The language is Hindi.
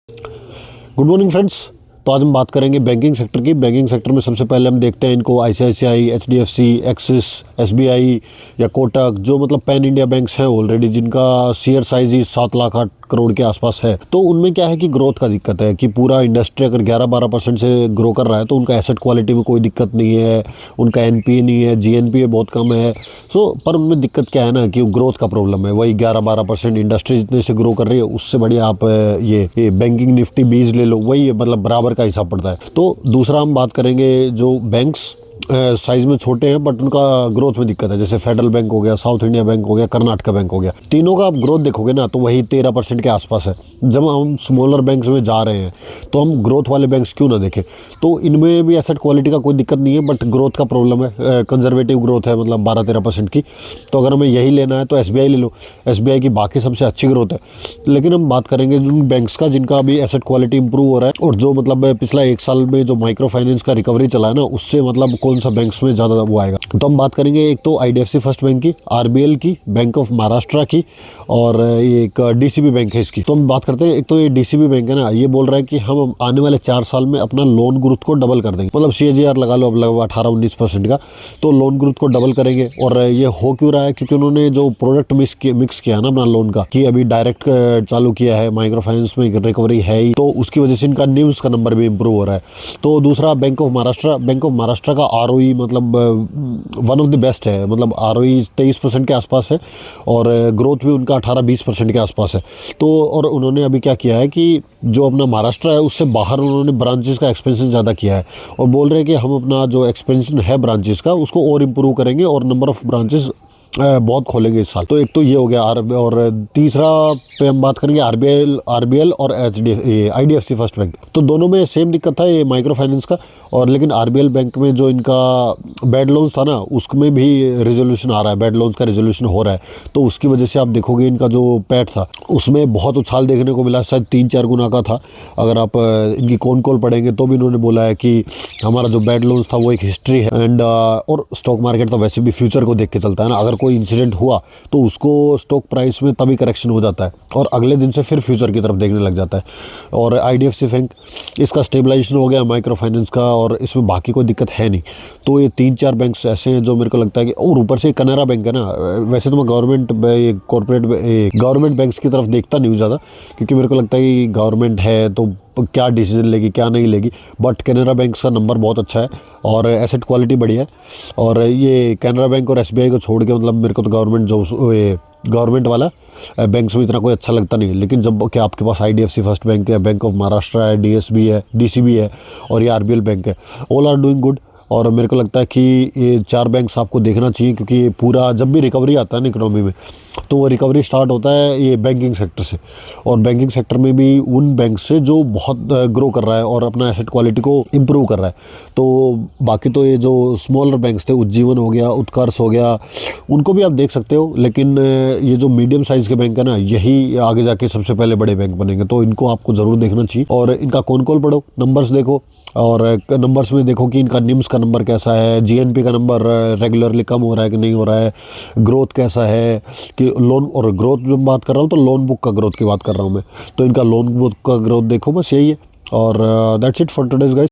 Good morning friends. तो आज हम बात करेंगे बैंकिंग सेक्टर की। बैंकिंग सेक्टर में सबसे पहले हम देखते हैं इनको आईसीआईसीआई, एचडीएफसी, एक्सिस, एसबीआई या कोटक, जो मतलब पैन इंडिया बैंक्स हैं ऑलरेडी, जिनका शेयर साइज ही 7 लाख 8 करोड़ के आसपास है। तो उनमें क्या है कि ग्रोथ का दिक्कत है कि पूरा इंडस्ट्री अगर 11-12% से ग्रो कर रहा है तो उनका एसेट क्वालिटी में कोई दिक्कत नहीं है, उनका एनपीए नहीं है, जीएनपीए बहुत कम है। पर उनमें दिक्कत क्या है ना कि ग्रोथ का प्रॉब्लम है। वही 11-12% इंडस्ट्री जितने से ग्रो कर रही है उससे बढ़िया आप ये बैंकिंग निफ्टी 20 ले लो, वही मतलब बराबर का हिसाब पड़ता है। तो दूसरा हम बात करेंगे जो बैंक्स साइज में छोटे हैं बट उनका ग्रोथ में दिक्कत है, जैसे फेडरल बैंक हो गया, साउथ इंडिया बैंक हो गया, कर्नाटका बैंक हो गया। तीनों का आप ग्रोथ देखोगे ना तो वही 13% के आसपास है। जब हम स्मॉलर बैंक्स में जा रहे हैं तो हम ग्रोथ वाले बैंक्स क्यों ना देखें। तो इनमें भी एसेट क्वालिटी का कोई दिक्कत नहीं है बट ग्रोथ का प्रॉब्लम है। कंजर्वेटिव ग्रोथ है, मतलब 12-13% की। तो अगर हमें यही लेना है तो एसबीआई ले लो। एसबीआई की बाकी सबसे अच्छी ग्रोथ है। लेकिन हम बात करेंगे उन बैंक्स का जिनका अभी एसेट क्वालिटी इंप्रूव हो रहा है, और जो मतलब पिछला 1 साल में जो माइक्रो फाइनेंस का रिकवरी चला है ना, उससे मतलब कौन सा बैंक्स में ज़्यादा वो आएगा। तो हम बात करेंगे एक तो आईडीएफसी फर्स्ट बैंक की, आरबीएल की, बैंक ऑफ महाराष्ट्र की, और एक डीसीबी बैंक है इसकी। तो हम बात करते हैं, एक तो ये डीसीबी बैंक है ना, ये बोल रहा है कि हम आने वाले 4 साल में अपना लोन ग्रोथ को डबल कर देंगे। मतलब सीएजीआर लगा लो अब लगभग 18-19% का, तो लोन ग्रोथ को डबल करेंगे। और ये हो क्यों रहा है, क्योंकि उन्होंने जो प्रोडक्ट मिक्स किया ना अपना लोन का, कि अभी डायरेक्ट चालू किया है, माइक्रो फाइनेंस में रिकवरी है ही, तो उसकी वजह से इनका न्यूज़ का नंबर भी इंप्रूव हो रहा है। तो दूसरा बैंक ऑफ महाराष्ट्र का आरओई मतलब वन ऑफ द बेस्ट है, मतलब आरओई 23% के आसपास है और ग्रोथ भी उनका 18-20% के आसपास है। तो और उन्होंने अभी क्या किया है कि जो अपना महाराष्ट्र है उससे बाहर उन्होंने ब्रांचेस का एक्सपेंशन ज़्यादा किया है, और बोल रहे हैं कि हम अपना जो एक्सपेंशन है ब्रांचेस का उसको और इम्प्रूव करेंगे और नंबर ऑफ़ ब्रांचेस बहुत खोलेंगे इस साल। तो एक तो ये हो गया और तीसरा पे हम बात करेंगे आरबीएल और आईडीएफसी फर्स्ट बैंक। तो दोनों में सेम दिक्कत था ये माइक्रो फाइनेंस का। और लेकिन आरबीएल बैंक में जो इनका बैड लोन्स था ना, उसमें भी रिजोल्यूशन आ रहा है, बैड लोन्स का रिजोल्यूशन हो रहा है। तो उसकी वजह से आप देखोगे इनका जो पैट था उसमें बहुत उछाल देखने को मिला, शायद 3-4 गुना का था। अगर आप इनकी कॉन कॉल पढ़ेंगे तो भी इन्होंने बोला है कि हमारा जो बैड लोन्स था वो एक हिस्ट्री है। एंड और स्टॉक मार्केट तो वैसे भी फ्यूचर को देख के चलता है ना, अगर कोई इंसिडेंट हुआ तो उसको स्टॉक प्राइस में तभी करेक्शन हो जाता है और अगले दिन से फिर फ्यूचर की तरफ देखने लग जाता है। और आईडीएफसी बैंक, इसका स्टेबलाइजेशन हो गया माइक्रो फाइनेंस का, और इसमें बाकी कोई दिक्कत है नहीं। तो ये 3-4 बैंक्स ऐसे हैं जो मेरे को लगता है कि, और ऊपर से कनारा बैंक है ना। वैसे तो मैं गवर्नमेंट बैंक्स की तरफ देखता नहीं हूँ ज़्यादा, क्योंकि मेरे को लगता है कि गवर्नमेंट है तो क्या डिसीजन लेगी क्या नहीं लेगी। बट कैनरा बैंक का नंबर बहुत अच्छा है और एसेट क्वालिटी बढ़िया है। और ये कैनरा बैंक और एसबीआई को छोड़ के मतलब मेरे को तो गवर्नमेंट वाला बैंक्स में इतना कोई अच्छा लगता नहीं। लेकिन जब कि आपके पास आईडीएफसी फर्स्ट बैंक है, बैंक ऑफ महाराष्ट्र है, डीएसबी है, डीसीबी है और ये आरबीएल बैंक है, ऑल आर डूइंग गुड। और मेरे को लगता है कि ये 4 बैंक्स आपको देखना चाहिए, क्योंकि पूरा जब भी रिकवरी आता है ना इकोनॉमी में, तो वो रिकवरी स्टार्ट होता है ये बैंकिंग सेक्टर से। और बैंकिंग सेक्टर में भी उन बैंक से जो बहुत ग्रो कर रहा है और अपना एसेट क्वालिटी को इम्प्रूव कर रहा है। तो बाकी तो ये जो स्मॉलर बैंक्स थे, उज्जीवन हो गया, उत्कर्ष हो गया, उनको भी आप देख सकते हो। लेकिन ये जो मीडियम साइज़ के बैंक है ना, यही आगे जाके सबसे पहले बड़े बैंक बनेंगे। तो इनको आपको ज़रूर देखना चाहिए और इनका कॉन कॉल पढ़ो, नंबर्स देखो, और नंबर्स में देखो कि इनका निम्स का नंबर कैसा है, जीएनपी का नंबर रेगुलरली कम हो रहा है कि नहीं हो रहा है, ग्रोथ कैसा है कि लोन, और ग्रोथ जब बात कर रहा हूँ तो लोन बुक का ग्रोथ की बात कर रहा हूँ मैं। तो इनका लोन बुक का ग्रोथ देखो, बस यही है। और that's it for today's guys.